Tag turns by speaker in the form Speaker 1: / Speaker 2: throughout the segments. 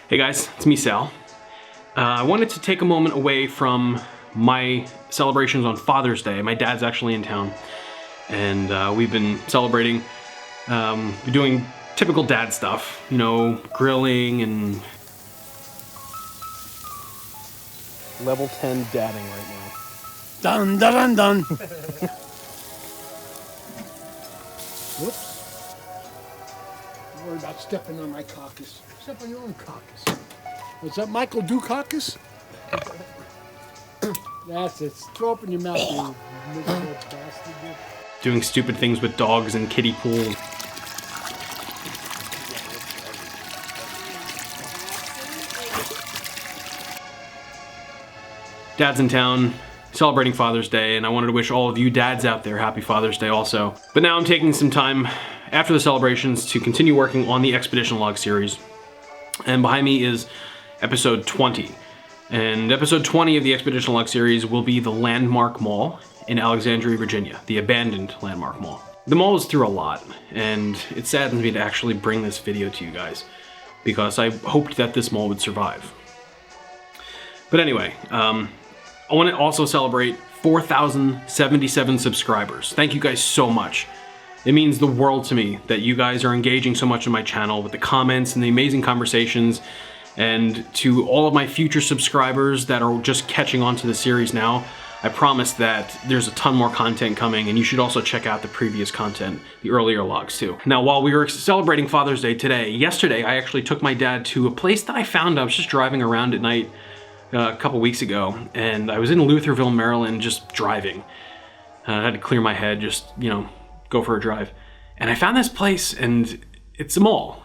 Speaker 1: Hey guys, it's me, Sal. I wanted to take a moment away from my celebrations on Father's Day. My dad's actually in town, and we've been celebrating, doing typical dad stuff, you know, grilling and... Level 10 dadding right now.
Speaker 2: Dun dun dun dun. Whoops. Don't worry about stepping on my caucus. Step on your own caucus. What's that, Michael Dukakis? That's it. Throw up in your mouth, you miserable bastard.
Speaker 1: Doing stupid things with dogs and kiddie pool. Dad's in town, celebrating Father's Day, and I wanted to wish all of you dads out there happy Father's Day also. But now I'm taking some time after the celebrations to continue working on the Expedition Log series. And behind me is episode 20. And episode 20 of the Expedition Log series will be the Landmark Mall in Alexandria, Virginia, the abandoned Landmark Mall. The mall is through a lot, and it saddens me to actually bring this video to you guys, because I hoped that this mall would survive. But anyway, I want to also celebrate 4,077 subscribers. Thank you guys so much. It means the world to me that you guys are engaging so much in my channel with the comments and the amazing conversations. And to all of my future subscribers that are just catching on to the series now, I promise that there's a ton more content coming, and you should also check out the previous content, the earlier logs too. Now, while we were celebrating Father's Day yesterday, I actually took my dad to a place that I found. I was just driving around at night a couple weeks ago, and I was in Lutherville, Maryland, just driving. I had to clear my head, just, you know, go for a drive. And I found this place, and it's a mall,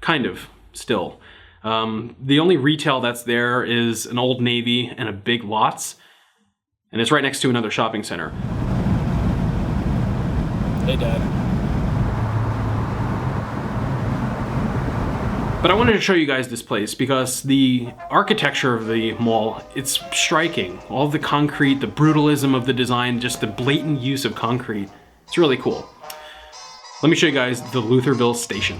Speaker 1: kind of, still. The only retail that's there is an Old Navy and a Big Lots, and it's right next to another shopping center. Hey, Dad. But I wanted to show you guys this place because the architecture of the mall, it's striking. All of the concrete, the brutalism of the design, just the blatant use of concrete. It's really cool. Let me show you guys the Lutherville Station.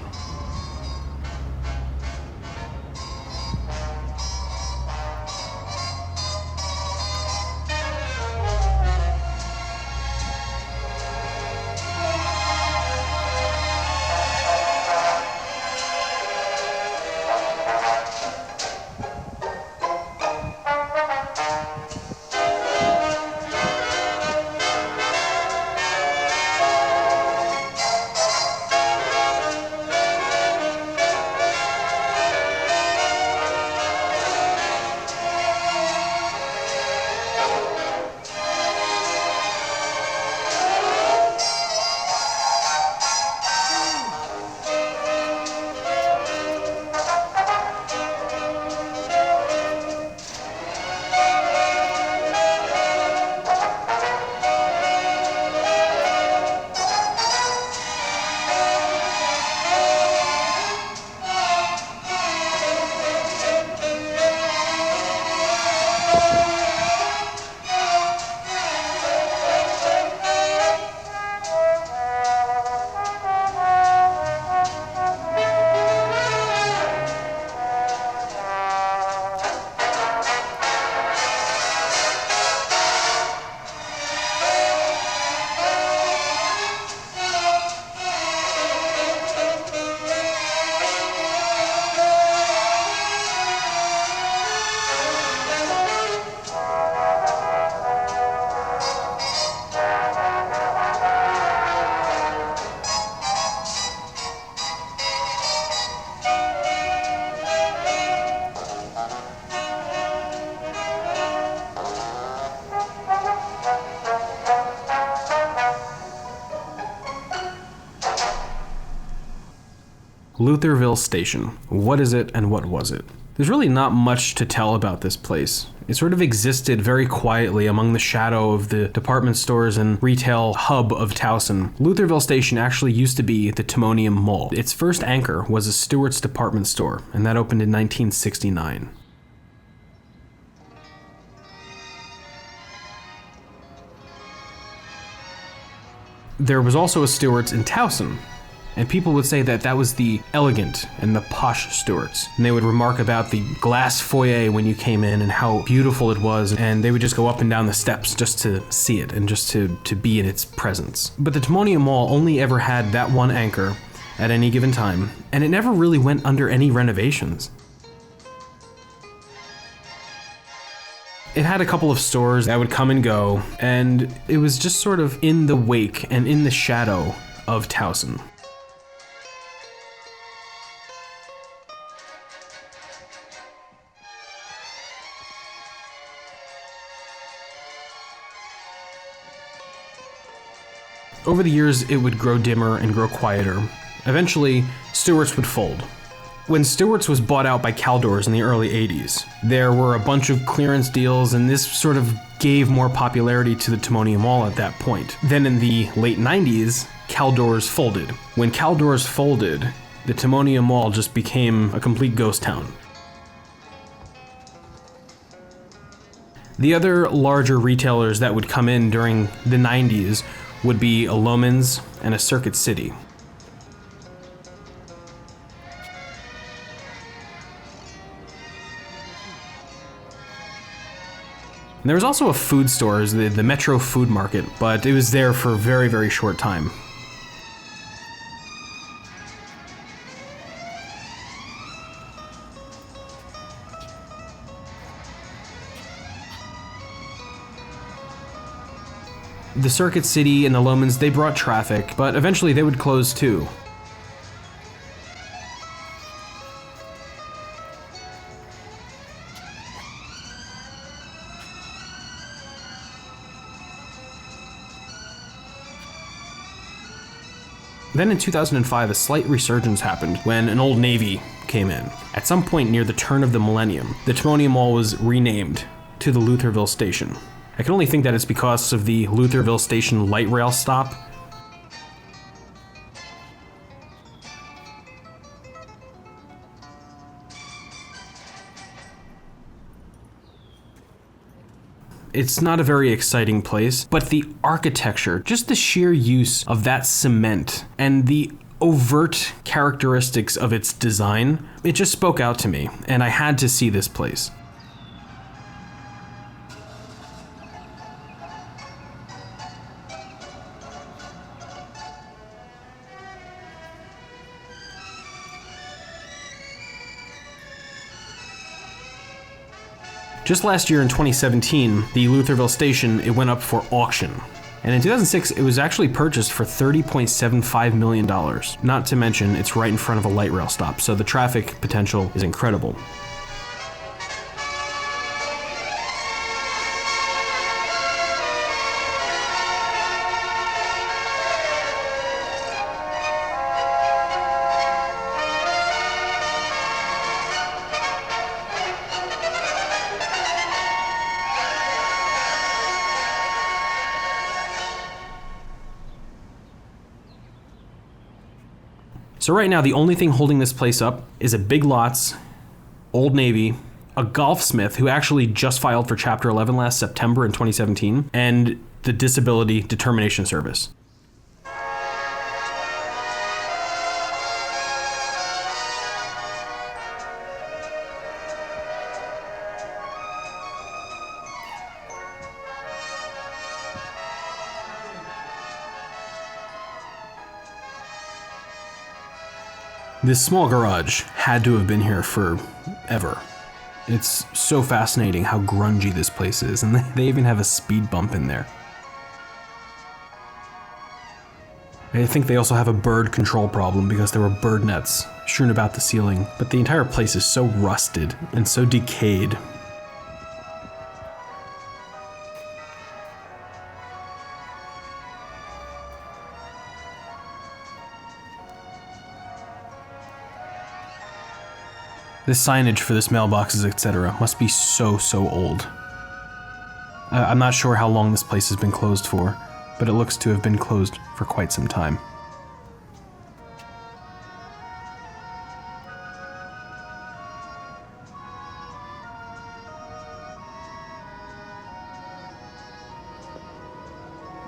Speaker 1: Lutherville Station. What is it and what was it? There's really not much to tell about this place. It sort of existed very quietly among the shadow of the department stores and retail hub of Towson. Lutherville Station actually used to be the Timonium Mall. Its first anchor was a Stewart's department store, and that opened in 1969. There was also a Stewart's in Towson, And people would say that that was the elegant and the posh Stewart's. And they would remark about the glass foyer when you came in and how beautiful it was. And they would just go up and down the steps just to see it and just to be in its presence. But the Timonium Mall only ever had that one anchor at any given time, and it never really went under any renovations. It had a couple of stores that would come and go, and it was just sort of in the wake and in the shadow of Towson. Over the years, it would grow dimmer and grow quieter. Eventually, Stewart's would fold. When Stewart's was bought out by Caldor's in the early 80s, there were a bunch of clearance deals, and this sort of gave more popularity to the Timonium Mall at that point. Then in the late 90s, Caldor's folded. When Caldor's folded, the Timonium Mall just became a complete ghost town. The other larger retailers that would come in during the 90s would be a Loehmann's and a Circuit City. And there was also a food store, the Metro Food Market, but it was there for a very, very short time. The Circuit City and the Loehmann's, they brought traffic, but eventually they would close too. Then in 2005, a slight resurgence happened when an Old Navy came in. At some point near the turn of the millennium, the Timonium Mall was renamed to the Lutherville Station. I can only think that it's because of the Lutherville Station light rail stop. It's not a very exciting place, but the architecture, just the sheer use of that cement and the overt characteristics of its design, it just spoke out to me, and I had to see this place. Just last year in 2017, the Lutherville Station, it went up for auction. And in 2006, it was actually purchased for $30.75 million. Not to mention, it's right in front of a light rail stop, so the traffic potential is incredible. So right now, the only thing holding this place up is a Big Lots, Old Navy, a golfsmith who actually just filed for Chapter 11 last September in 2017, and the Disability Determination Service. This small garage had to have been here forever. It's so fascinating how grungy this place is, and they even have a speed bump in there. I think they also have a bird control problem because there were bird nets strewn about the ceiling, but the entire place is so rusted and so decayed. The signage for this mailboxes, etc. must be so old. I'm not sure how long this place has been closed for, but it looks to have been closed for quite some time.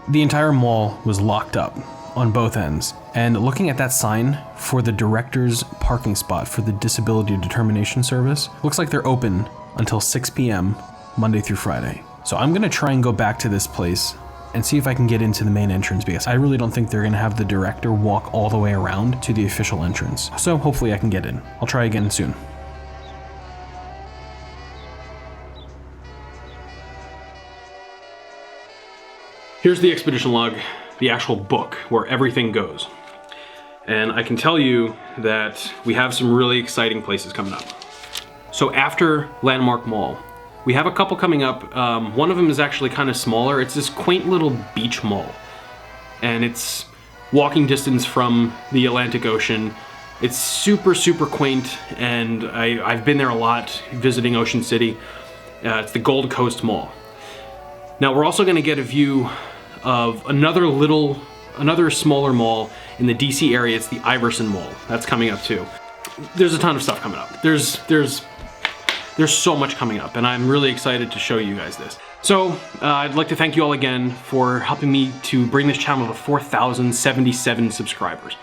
Speaker 1: The entire mall was locked up. on both ends. And looking at that sign for the director's parking spot for the Disability Determination Service, looks like they're open until 6 p.m. Monday through Friday. So I'm gonna try and go back to this place and see if I can get into the main entrance, because I really don't think they're gonna have the director walk all the way around to the official entrance. So hopefully I can get in. I'll try again soon. Here's the expedition log, the actual book where everything goes. And I can tell you that we have some really exciting places coming up. So after Landmark Mall, we have a couple coming up. One of them is actually kind of smaller. It's this quaint little beach mall. And it's walking distance from the Atlantic Ocean. It's super, super quaint, and I've been there a lot visiting Ocean City. It's the Gold Coast Mall. Now we're also gonna get a view of another smaller mall in the DC area. It's the Iverson Mall. That's coming up too. There's a ton of stuff coming up. There's so much coming up, and I'm really excited to show you guys this. So I'd like to thank you all again for helping me to bring this channel to 4,077 subscribers.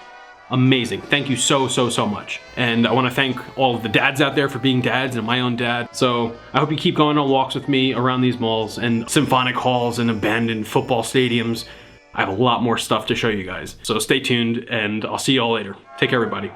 Speaker 1: Amazing. Thank you so much. And I want to thank all of the dads out there for being dads and my own dad. So I hope you keep going on walks with me around these malls and symphonic halls and abandoned football stadiums. I have a lot more stuff to show you guys. So stay tuned, and I'll see you all later. Take care, everybody.